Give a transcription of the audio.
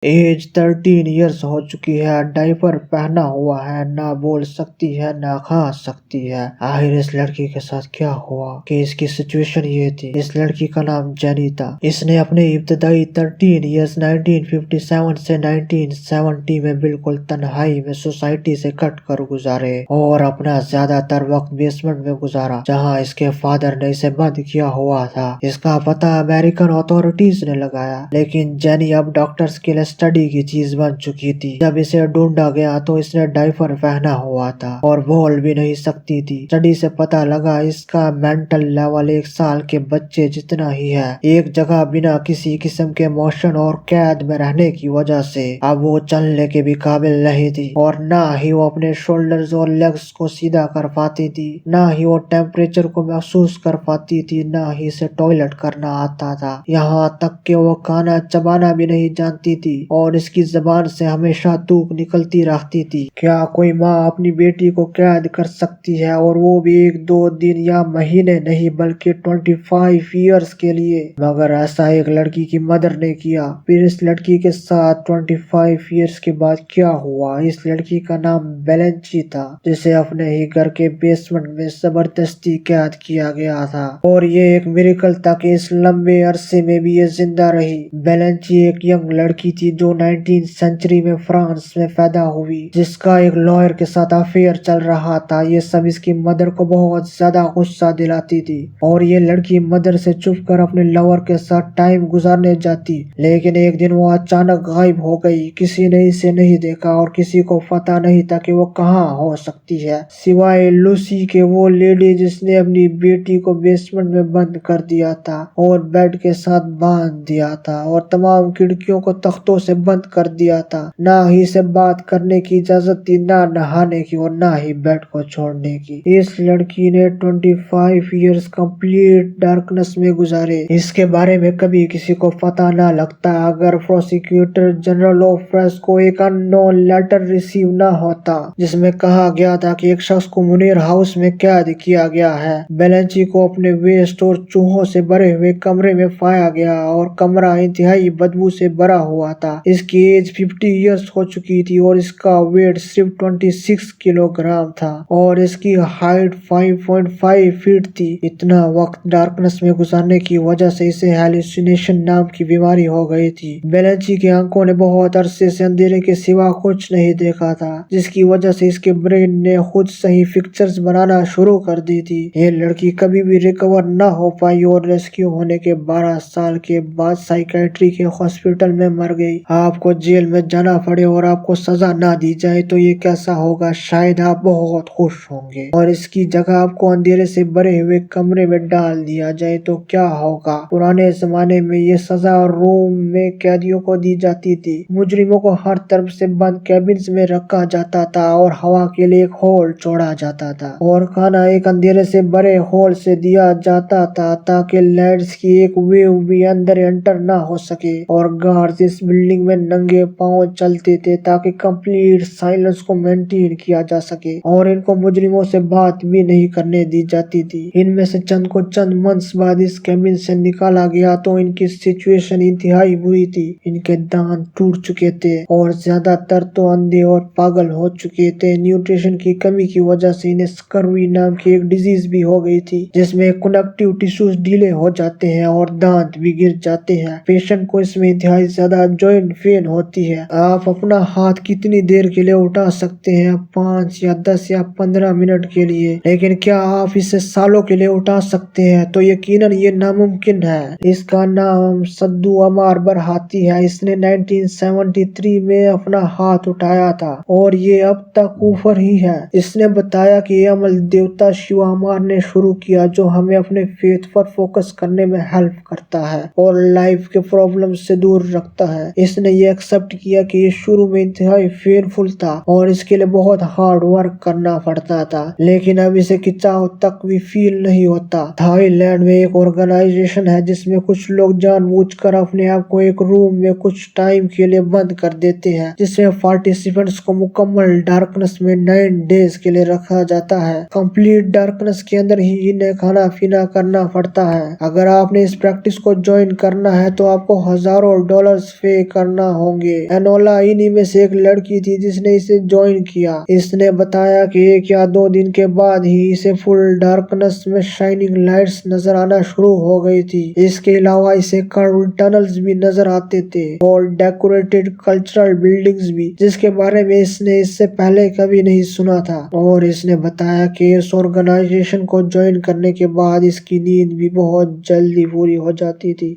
As 13 years हो चुकी है, डायपर पहना हुआ है, ना बोल सकती है ना खा सकती है। आखिर इस लड़की के साथ क्या हुआ कि इसकी सिचुएशन ये थी। इस लड़की का नाम जेनी था। इसने अपने इब्तदाई 13 इयर्स 1957 से 1970 में बिल्कुल तन्हाई में सोसाइटी से कट कर गुजारे और अपना ज्यादातर वक्त बेसमेंट में गुजारा, जहाँ इसके फादर ने इसे बंद किया हुआ था। इसका पता अमेरिकन अथॉरिटीज ने लगाया, लेकिन जेनी अब डॉक्टर्स के लिए स्टडी की चीज बन चुकी थी। जब इसे ढूंढा गया तो इसने डायपर पहना हुआ था और बोल भी नहीं सकती थी। स्टडी से पता लगा इसका मेंटल लेवल 1 साल के बच्चे जितना ही है। एक जगह बिना किसी किस्म के मोशन और कैद में रहने की वजह से अब वो चलने के भी काबिल नहीं थी, और ना ही वो अपने शोल्डर्स और लेग्स को सीधा कर पाती थी, ना ही वो टेम्परेचर को महसूस कर पाती थी, ना ही इसे टॉयलेट करना आता था। यहाँ तक कि वो खाना चबाना भी नहीं जानती थी और इसकी जबान से हमेशा थूक निकलती रहती थी। क्या कोई माँ अपनी बेटी को कैद कर सकती है, और वो भी 1-2 दिन या महीने नहीं बल्कि 25 इयर्स के लिए? मगर ऐसा एक लड़की की मदर ने किया। फिर इस लड़की के साथ 25 इयर्स के बाद क्या हुआ? इस लड़की का नाम बेलेंची था, जिसे अपने ही घर के बेसमेंट में जबरदस्ती कैद किया गया था, और ये एक मिरेकल था कि इस लंबे अरसे में भी ये जिंदा रही। बेलेंची एक यंग लड़की थी जो 19th सेंचुरी में फ्रांस में पैदा हुई, जिसका एक लॉयर के साथ अफेयर चल रहा था। ये सब इसकी मदर को बहुत ज्यादा गुस्सा दिलाती थी, और ये लड़की मदर से छुप कर अपने लवर के साथ टाइम गुजारने जाती। लेकिन एक दिन वो अचानक गायब हो गई। किसी ने इसे नहीं देखा और किसी को पता नहीं था कि वो कहाँ हो सकती है, सिवाय लूसी के, वो लेडी जिसने अपनी बेटी को बेसमेंट में बंद कर दिया था और बेड के साथ बांध दिया था और तमाम खिड़कियों को तख्तों से बंद कर दिया था। ना ही इसे बात करने की इजाजत थी, ना नहाने की, और ना ही बेड को छोड़ने की। इस लड़की ने 25 इयर्स कंप्लीट डार्कनेस में गुजारे। इसके बारे में कभी किसी को पता ना लगता अगर प्रोसिक्यूटर जनरल ऑफ फ्रांस को एक अननोन लेटर रिसीव ना होता, जिसमें कहा गया था कि एक शख्स को मुनीर हाउस में कैद किया गया है। बेलेंची को अपने वेस्ट और चूहों से भरे हुए कमरे में पाया गया और कमरा इंतहाई बदबू से भरा हुआ था। इसकी एज 50 इयर्स हो चुकी थी और इसका वेट सिर्फ 26 किलोग्राम था और इसकी हाइट 5.5 फीट थी। इतना वक्त डार्कनेस में गुजारने की वजह से इसे हेलुसिनेशन नाम की बीमारी हो गई थी। बेलेंची के आंखों ने बहुत अरसे से अंधेरे के सिवा कुछ नहीं देखा था, जिसकी वजह से इसके ब्रेन ने खुद सही पिक्चर्स बनाना शुरू कर दी थी। ये लड़की कभी भी रिकवर न हो पाई और रेस्क्यू होने के 12 साल के बाद साइकेट्री के हॉस्पिटल में मर गई। आपको जेल में जाना पड़े और आपको सजा ना दी जाए तो ये कैसा होगा? शायद आप बहुत खुश होंगे। और इसकी जगह आपको अंधेरे से भरे हुए कमरे में डाल दिया जाए तो क्या होगा? पुराने जमाने में ये सजा रूम में कैदियों को दी जाती थी। मुजरिमों को हर तरफ से बंद कैबिन्स में रखा जाता था और हवा के लिए एक होल छोड़ा जाता था, और खाना एक अंधेरे से भरे होल से दिया जाता था ताकि लाइट्स की एक वेव भी अंदर एंटर ना हो सके। और गार्ड्स इस बिल्डिंग में नंगे पांव चलते थे ताकि कंप्लीट साइलेंस को मेंटेन किया जा सके, और इनको मुजरिमों से बात भी नहीं करने दी जाती थी। इनमें से चंद को चंद मंथ्स बाद इस कैबिन से निकाला गया तो इनकी सिचुएशन इंतहाई बुरी थी। इनके दांत टूट चुके थे और ज्यादातर तो अंधे और पागल हो चुके थे। न्यूट्रिशन की कमी की वजह से इन्हें स्कर्वी नाम की एक डिजीज भी हो गई थी, जिसमें कनेक्टिव टिश्यूज ढीले हो जाते हैं और दांत भी गिर जाते हैं। पेशेंट को इसमें इंतहाई ज्यादा जॉइंट पेन होती है। आप अपना हाथ कितनी देर के लिए उठा सकते हैं? 5 या 10 या 15 मिनट के लिए, लेकिन क्या आप इसे सालों के लिए उठा सकते हैं? तो यकीनन ये नामुमकिन है। इसका नाम सद्दू अमार बरहाती है। इसने 1973 में अपना हाथ उठाया था और ये अब तक ऊपर ही है। इसने बताया कि ये अमल देवता शिव अमार ने शुरू किया, जो हमें अपने फेथ पर फोकस करने में हेल्प करता है और लाइफ के प्रॉब्लम से दूर रखता है। इसने ये एक्सेप्ट किया कि ये शुरू में इंतहाई पेनफुल था और इसके लिए बहुत हार्ड वर्क करना पड़ता था, लेकिन अब इसे खिंचाव तक भी फील नहीं होता। थाईलैंड में एक ऑर्गेनाइजेशन है जिसमें कुछ लोग जानबूझकर अपने आप को एक रूम में कुछ टाइम के लिए बंद कर देते हैं, जिसमें पार्टिसिपेंट्स को मुकम्मल डार्कनेस में 9 डेज के लिए रखा जाता है। कंप्लीट डार्कनेस के अंदर ही इन्हें खाना पीना करना पड़ता है। अगर आपने इस प्रैक्टिस को ज्वाइन करना है तो आपको हजारों डॉलर्स पे کرنا ہوں گے۔ انولا انہی میں سے ایک لڑکی تھی جس نے اسے جوائن کیا۔ اس نے بتایا کہ 1 یا 2 دن کے بعد ہی اسے فل ڈارکنس میں شائننگ لائٹس نظر آنا شروع ہو گئی تھی۔ اس کے علاوہ اسے کروڈ ٹنلز بھی نظر آتے تھے اور ڈیکوریٹڈ کلچرل بلڈنگز بھی، جس کے بارے میں اس نے اس سے پہلے کبھی نہیں سنا تھا۔ اور اس نے بتایا کہ اس آرگنائزیشن کو جوائن کرنے کے بعد اس کی نیند بھی بہت جلدی پوری ہو جاتی تھی۔